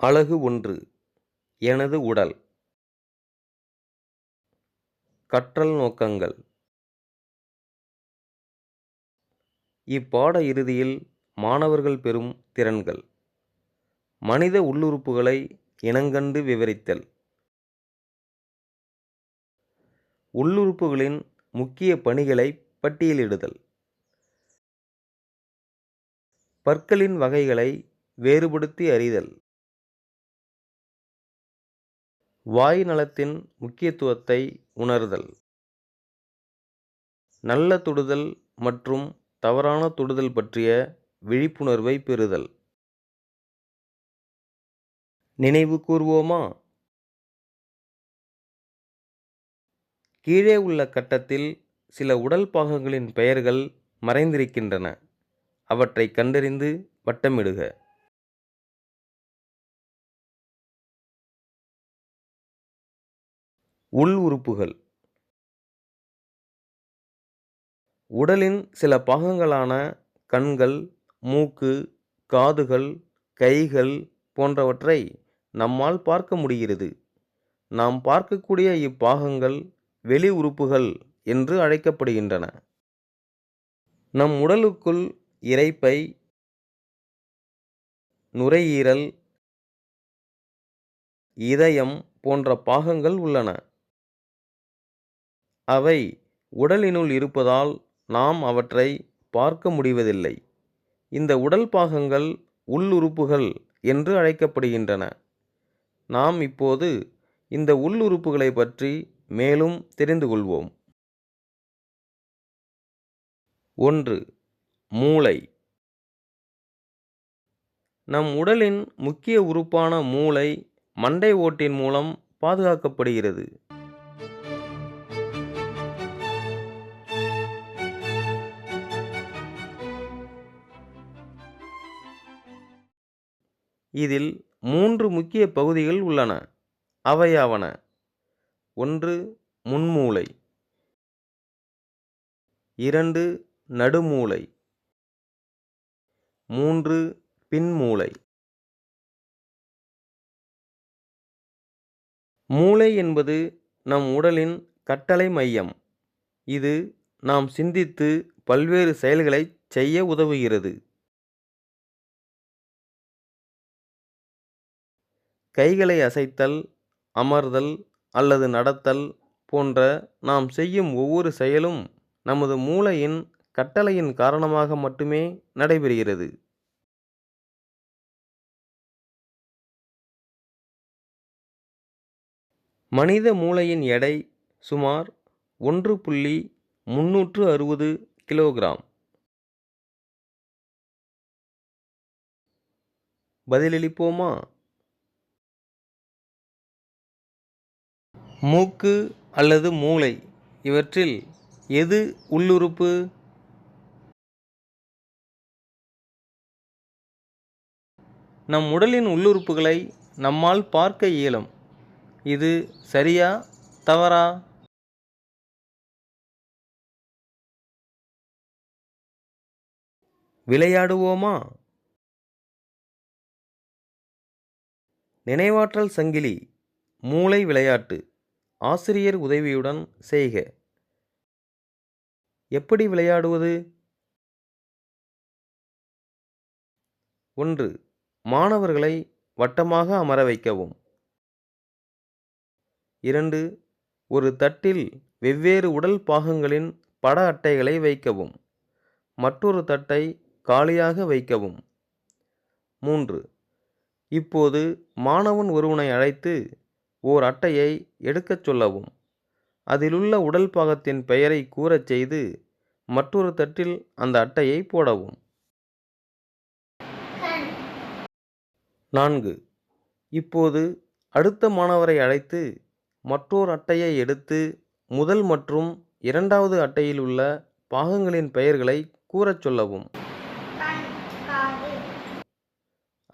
அலகு 1. எனது உடல். கற்றல் நோக்கங்கள். இப்பாட இறுதியில் மாணவர்கள் பெறும் திறன்கள். மனித உள்ளுறுப்புகளை இனங்கண்டு விவரித்தல். உள்ளுறுப்புகளின் முக்கிய பணிகளை பட்டியலிடுதல். பற்களின் வகைகளை வேறுபடுத்தி அறிதல். வாய் நலத்தின் முக்கியத்துவத்தை உணர்தல். நல்ல தொடுதல் மற்றும் தவறான தொடுதல் பற்றிய விழிப்புணர்வை பெறுதல். நினைவு கூர்வோமா? கீழே உள்ள கட்டத்தில் சில உடல் பாகங்களின் பெயர்கள் மறைந்திருக்கின்றன. அவற்றை கண்டறிந்து வட்டமிடுக. உள் உறுப்புகள். உடலின் சில பாகங்களான கண்கள், மூக்கு, காதுகள், கைகள் போன்றவற்றை நம்மால் பார்க்க முடிகிறது. நாம் பார்க்கக்கூடிய இப்பாகங்கள் வெளி உறுப்புகள் என்று அழைக்கப்படுகின்றன. நம் உடலுக்குள் இரைப்பை, நுரையீரல், இதயம் போன்ற பாகங்கள் உள்ளன. அவை உடலினுள் இருப்பதால் நாம் அவற்றை பார்க்க முடிவதில்லை. இந்த உடல் பாகங்கள் உள்ளுறுப்புகள் என்று அழைக்கப்படுகின்றன. நாம் இப்போது இந்த உள்ளுறுப்புகளை பற்றி மேலும் தெரிந்து கொள்வோம். 1. மூளை. நம் உடலின் முக்கிய உறுப்பான மூளை மண்டை ஓட்டின் மூலம் பாதுகாக்கப்படுகிறது. இதில் 3 முக்கிய பகுதிகள் உள்ளன. அவையாவன: 1. முன்மூளை, 2. நடுமூளை, 3. பின்மூளை. மூளை என்பது நம் உடலின் கட்டளை மையம். இது நாம் சிந்தித்து பல்வேறு செயல்களை செய்ய உதவுகிறது. கைகளை அசைத்தல், அமர்தல் அல்லது நடத்தல் போன்ற நாம் செய்யும் ஒவ்வொரு செயலும் நமது மூளையின் கட்டளையின் காரணமாக மட்டுமே நடைபெறுகிறது. மனித மூளையின் எடை சுமார் 1.360 கிலோகிராம். பதிலளிப்போமா? மூக்கு அல்லது மூளை இவற்றில் எது உள்ளுறுப்பு? நம் உடலின் உள்ளுறுப்புகளை நம்மால் பார்க்க இயலும். இது சரியா தவறா? விளையாடுவோமா? நினைவாற்றல் சங்கிலி மூளை விளையாட்டு. ஆசிரியர் உதவியுடன் செய்க. எப்படி விளையாடுவது? 1. மாணவர்களை வட்டமாக அமர வைக்கவும். 2. ஒரு தட்டில் வெவ்வேறு உடல் பாகங்களின் பட அட்டைகளை வைக்கவும். மற்றொரு தட்டை காலியாக வைக்கவும். 3. இப்போது மாணவன் ஒருவனை அழைத்து ஓர் அட்டையை எடுக்கச் சொல்லவும். அதிலுள்ள உடல் பாகத்தின் பெயரை கூறச் செய்து மற்றொரு தட்டில் அந்த அட்டையை போடவும். 4. இப்போது அடுத்த மாணவரை அழைத்து மற்றொரு அட்டையை எடுத்து முதல் மற்றும் இரண்டாவது அட்டையில் உள்ள பாகங்களின் பெயர்களை கூறச் சொல்லவும்.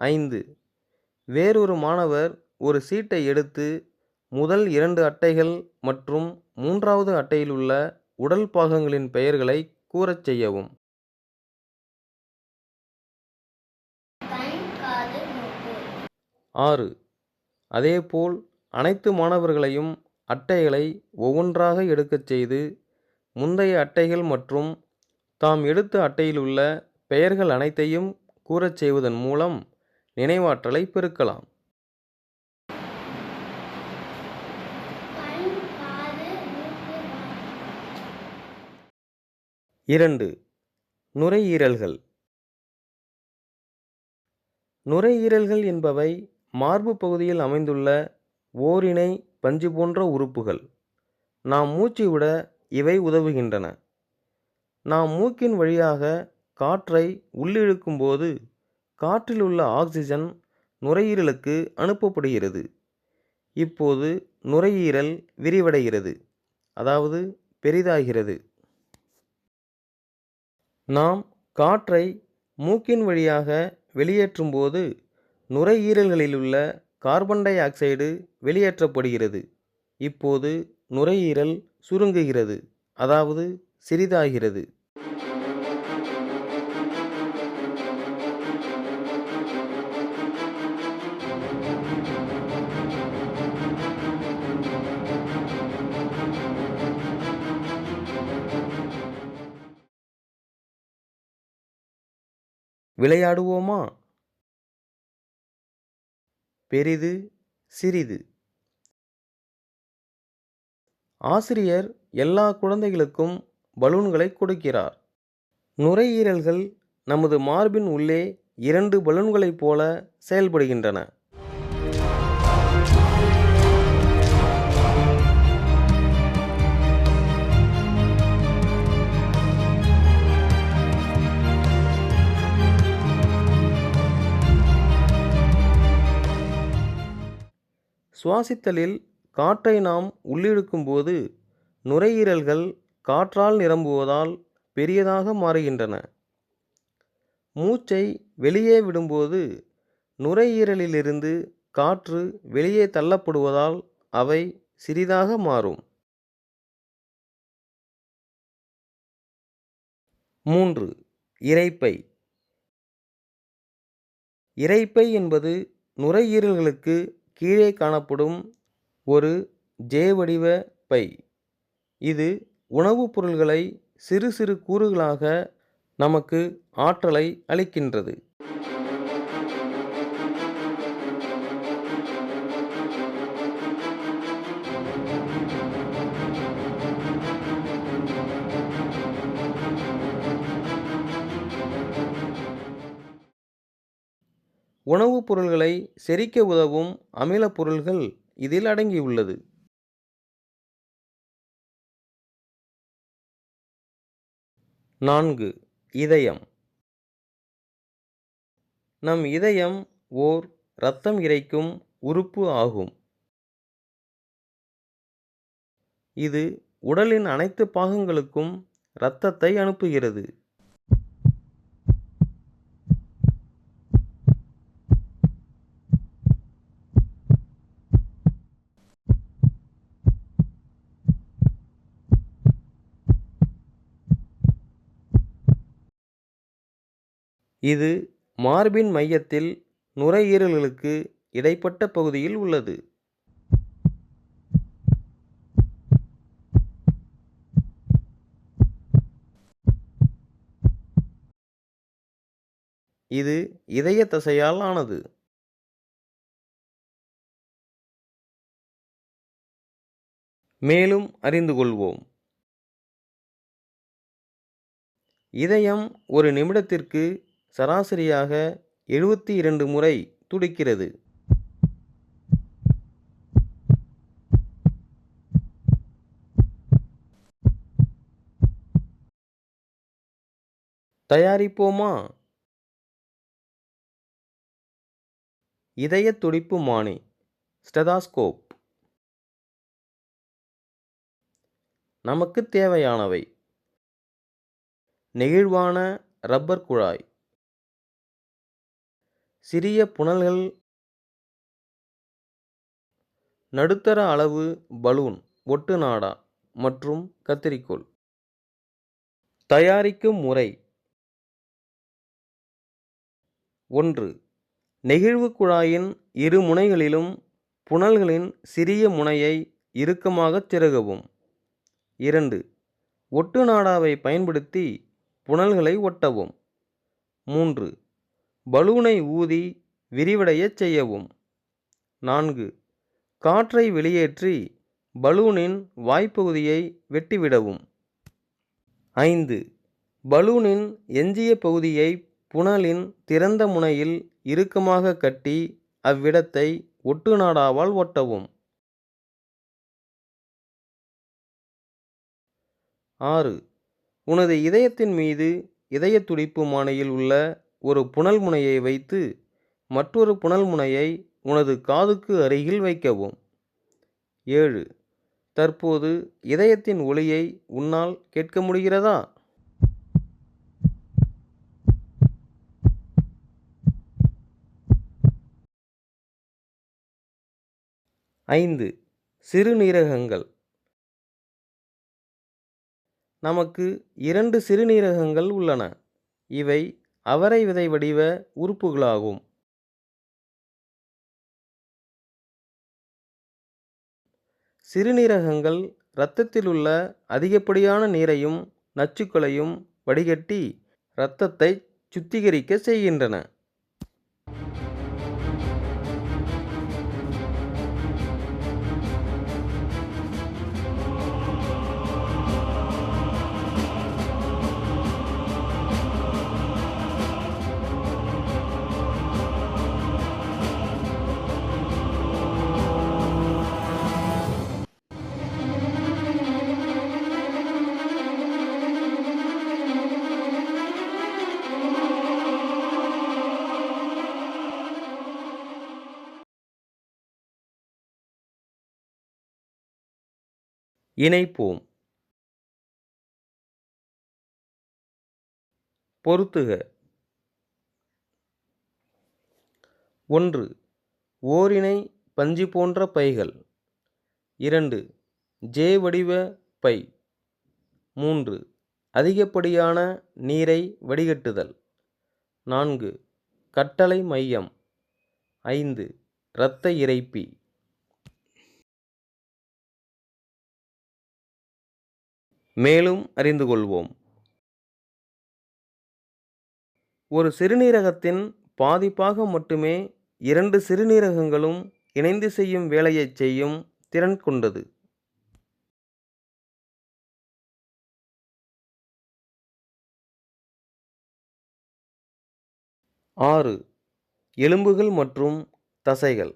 5. வேறொரு மாணவர் ஒரு சீட்டை எடுத்து முதல் 2 அட்டைகள் மற்றும் 3வது அட்டையில் உள்ள உடல் பாகங்களின் பெயர்களை கூறச் செய்யவும். 6. அதேபோல் அனைத்து மாணவர்களையும் அட்டைகளை ஒவ்வொன்றாக எடுக்கச் செய்து முந்தைய அட்டைகள் மற்றும் தாம் எடுத்த அட்டையில் உள்ள பெயர்கள் அனைத்தையும் கூறச் செய்வதன் மூலம் நினைவாற்றலை பெருக்கலாம். 2. நுரையீரல்கள். நுரையீரல்கள் என்பவை மார்பு பகுதியில் அமைந்துள்ள ஓரினை பஞ்சு போன்ற உறுப்புகள். நாம் மூச்சு விட இவை உதவுகின்றன. நாம் மூக்கின் வழியாக காற்றை உள்ளிழுக்கும் போது காற்றில் உள்ள ஆக்சிஜன் நுரையீரலுக்கு அனுப்பப்படுகிறது. இப்போது நுரையீரல் விரிவடைகிறது, அதாவது பெரிதாகிறது. நாம் காற்றை மூக்கின் வழியாக வெளியேற்றும் போது நுரையீரல்களிலுள்ள கார்பன் டை ஆக்சைடு வெளியேற்றப்படுகிறது. இப்போது நுரையீரல் சுருங்குகிறது, அதாவது சிறிதாகிறது. விளையாடுவோமா? பெரிது, சிறிது. ஆசிரியர் எல்லா குழந்தைகளுக்கும் பலூன்களை கொடுக்கிறார். நுரையீரல்கள் நமது மார்பின் உள்ளே 2 பலூன்களைப் போல செயல்படுகின்றன. சுவாசித்தலில் காற்றை நாம் உள்ளிழுக்கும்போது நுரையீரல்கள் காற்றால் நிரம்புவதால் பெரியதாக மாறுகின்றன. மூச்சை வெளியே விடும்போது நுரையீரலிலிருந்து காற்று வெளியே தள்ளப்படுவதால் அவை சிறிதாக மாறும். 3. இரைப்பை. இரைப்பை என்பது நுரையீரல்களுக்கு கீழே காணப்படும் ஒரு ஜே வடிவ பை. இது உணவுப் பொருள்களை சிறு சிறு கூறுகளாக நமக்கு ஆற்றலை அளிக்கின்றது. உணவுப் பொருள்களை செரிக்க உதவும் அமிலப் பொருள்கள் இதில் அடங்கியுள்ளது. 4. இதயம். நம் இதயம் ஓர் இரத்தம் இறைக்கும் உறுப்பு ஆகும். இது உடலின் அனைத்து பாகங்களுக்கும் இரத்தத்தை அனுப்புகிறது. இது மார்பின் மையத்தில் நுரையீரல்களுக்கு இடைப்பட்ட பகுதியில் உள்ளது. இது இதய தசையால் ஆனது. மேலும் அறிந்து கொள்வோம். இதயம் ஒரு நிமிடத்திற்கு சராசரியாக 72 முறை துடிக்கிறது. தயாரிப்போமா? இதய துடிப்பு மானி, ஸ்டெதாஸ்கோப். நமக்கு தேவையானவை: நெகிழ்வான ரப்பர் குழாய், சிறிய புனல்கள், நடுத்தர அளவு பலூன், ஒட்டு நாடா மற்றும் கத்தரிக்கோல். தயாரிக்கும் முறை: 1. நெகிழ்வு குழாயின் இரு முனைகளிலும் புணல்களின் சிறிய முனையை இறுக்கமாகச் செருகவும். 2. ஒட்டு நாடாவை பயன்படுத்தி புணல்களை ஒட்டவும். 3. பலூனை ஊதி விரிவடையச் செய்யவும். 4. காற்றை வெளியேற்றி பலூனின் வாய்ப்பகுதியை வெட்டிவிடவும். 5. பலூனின் எஞ்சிய பகுதியை புணலின் திறந்த முனையில் இறுக்கமாக கட்டி அவ்விடத்தை ஒட்டு நாடாவால் ஒட்டவும். 6. உனது இதயத்தின் மீது இதயத் துடிப்பு மானியில் உள்ள ஒரு புணல் முனையை வைத்து மற்றொரு புணல் முனையை உனது காதுக்கு அருகில் வைக்கவும். 7. தற்போது இதயத்தின் ஒலியை உன்னால் கேட்க முடிகிறதா? 5. சிறுநீரகங்கள். நமக்கு 2 சிறுநீரகங்கள் உள்ளன. இவை அவரை விதை வடிவ உறுப்புகளாகும். சிறுநீரகங்கள் இரத்தத்தில் உள்ள அதிகப்படியான நீரையும் நச்சுக்களையும் வடிகட்டி இரத்தத்தை சுத்திகரிக்க செய்கின்றன. இணைப்போம். பொருத்துக. 1. ஓரினை பஞ்சு போன்ற பைகள். 2. ஜே வடிவ பை. 3. அதிகப்படியான நீரை வடிகட்டுதல். 4. கட்டளை மையம். 5. இரத்த இரைப்பி. மேலும் அறிந்து கொள்வோம். ஒரு சிறுநீரகத்தின் பாதிப்பாக மட்டுமே 2 சிறுநீரகங்களும் இணைந்து செய்யும் வேலையைச் செய்யும் திறன் கொண்டது. 6. எலும்புகள் மற்றும் தசைகள்.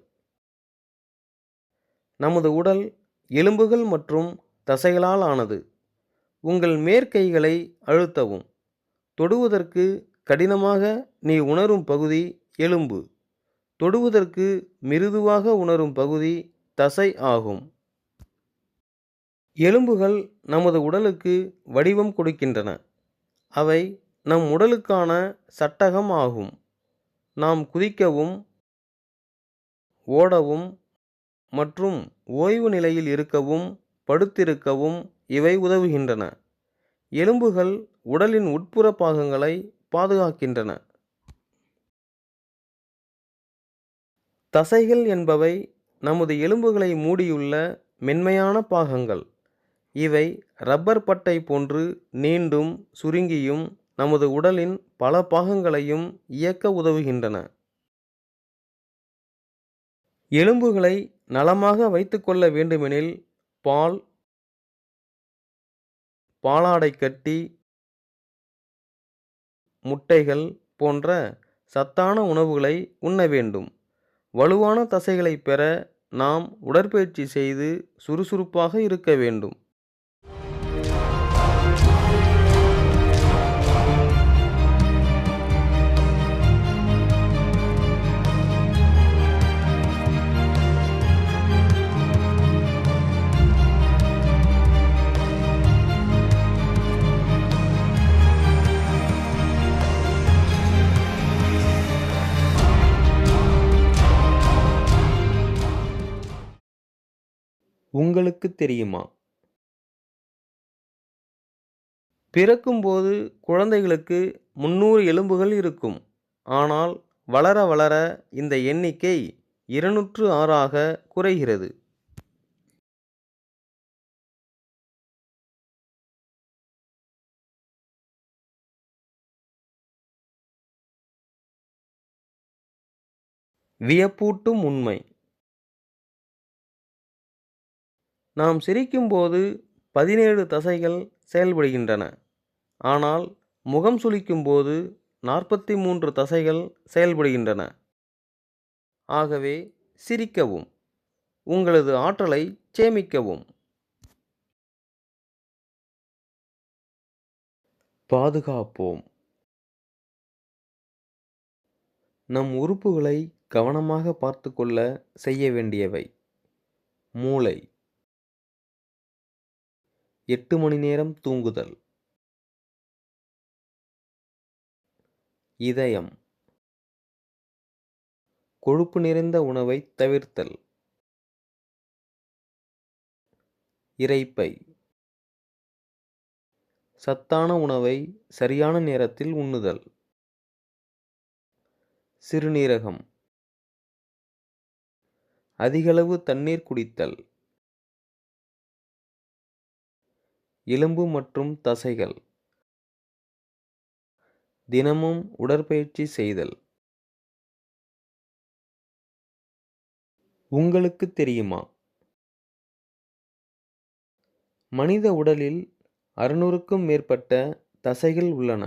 நமது உடல் எலும்புகள் மற்றும் தசைகளால் ஆனது. உங்கள் மேற்கைகளை அழுத்தவும். தொடுவதற்கு கடினமாக நீ உணரும் பகுதி எலும்பு. தொடுவதற்கு மிருதுவாக உணரும் பகுதி தசை ஆகும். எலும்புகள் நமது உடலுக்கு வடிவம் கொடுக்கின்றன. அவை நம் உடலுக்கான சட்டகம் ஆகும். நாம் குதிக்கவும் ஓடவும் மற்றும் ஓய்வு நிலையில் இருக்கவும் படுத்திருக்கவும் இவை உதவுகின்றன. எலும்புகள் உடலின் உட்புற பாகங்களை பாதுகாக்கின்றன. தசைகள் என்பவை நமது எலும்புகளை மூடியுள்ள மென்மையான பாகங்கள். இவை ரப்பர் பட்டை போன்று நீண்டும் சுருங்கியும் நமது உடலின் பல பாகங்களையும் இயக்க உதவுகின்றன. எலும்புகளை நலமாக வைத்துக்கொள்ள வேண்டுமெனில் பால், பாலாடை கட்டி, முட்டைகள் போன்ற சத்தான உணவுகளை உண்ண வேண்டும். வலுவான தசைகளை பெற நாம் உடற்பயிற்சி செய்து சுறுசுறுப்பாக இருக்க வேண்டும். உங்களுக்கு தெரியுமா? பிறக்கும்போது குழந்தைகளுக்கு 300 எலும்புகள் இருக்கும். ஆனால் வளர வளர இந்த எண்ணிக்கை 206 ஆக குறைகிறது. வியப்பூட்டும் உண்மை. நாம் சிரிக்கும்போது 17 தசைகள் செயல்படுகின்றன. ஆனால் முகம் சுளிக்கும்போது 43 தசைகள் செயல்படுகின்றன. ஆகவே சிரிக்கவும். உங்களது ஆற்றலை சேமிக்கவும். பாதுகாப்போம். நம் உறுப்புகளை கவனமாக பார்த்துக்கொள்ள செய்ய வேண்டியவை. மூளை 8 மணி நேரம் தூங்குதல். இதயம் கொழுப்பு நிறைந்த உணவை தவிர்த்தல். இரைப்பை சத்தான உணவை சரியான நேரத்தில் உண்ணுதல். சிறுநீரகம் அதிகளவு தண்ணீர் குடித்தல். எலும்பு மற்றும் தசைகள் தினமும் உடற்பயிற்சி செய்தல். உங்களுக்கு தெரியுமா? மனித உடலில் 600க்கும் மேற்பட்ட தசைகள் உள்ளன.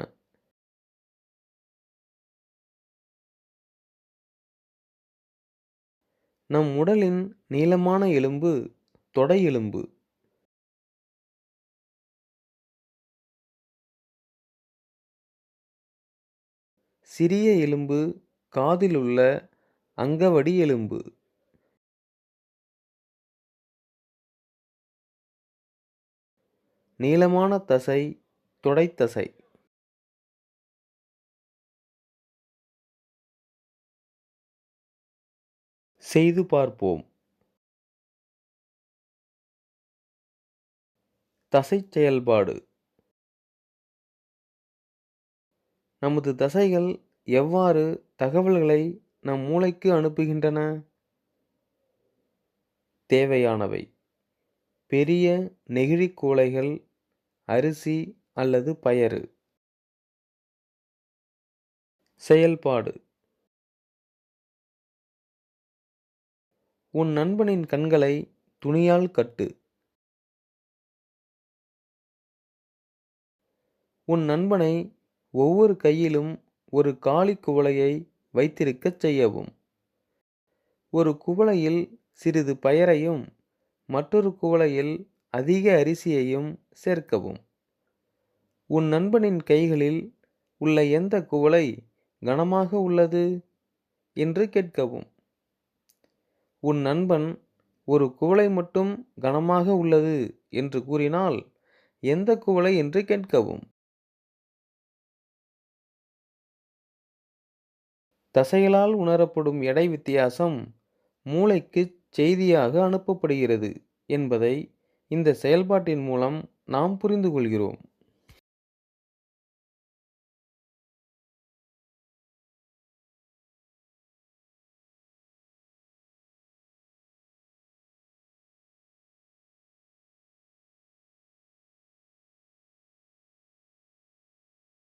நம் உடலின் நீளமான எலும்பு தொடை எலும்பு. சிறிய எலும்பு காதில் உள்ள அங்கவடி எலும்பு. நீளமான தசை தொடைத்தசை. செய்து பார்ப்போம். தசை செயல்பாடு. நமது தசைகள் எவ்வாறு தகவல்களை நம் மூளைக்கு அனுப்புகின்றன? தேவையானவை: பெரிய நெகிழி குவளைகள், அரிசி அல்லது பயறு. செயல்பாடு. உன் நண்பனின் கண்களை துணியால் கட்டு. உன் நண்பனை ஒவ்வொரு கையிலும் ஒரு காலி குவளையை வைத்திருக்கச் செய்யவும். ஒரு குவளையில் சிறிது பயறையும் மற்றொரு குவளையில் அதிக அரிசியையும் சேர்க்கவும். உன் நண்பனின் கைகளில் உள்ள எந்த குவளை கனமாக உள்ளது என்று கேட்கவும். உன் நண்பன் ஒரு குவளை மட்டும் கனமாக உள்ளது என்று கூறினால் எந்த குவளை என்று கேட்கவும். தசைகளால் உணரப்படும் எடை வித்தியாசம் மூளைக்கு செய்தியாக அனுப்பப்படுகிறது என்பதை இந்த செயல்பாட்டின் மூலம் நாம் புரிந்து கொள்கிறோம்.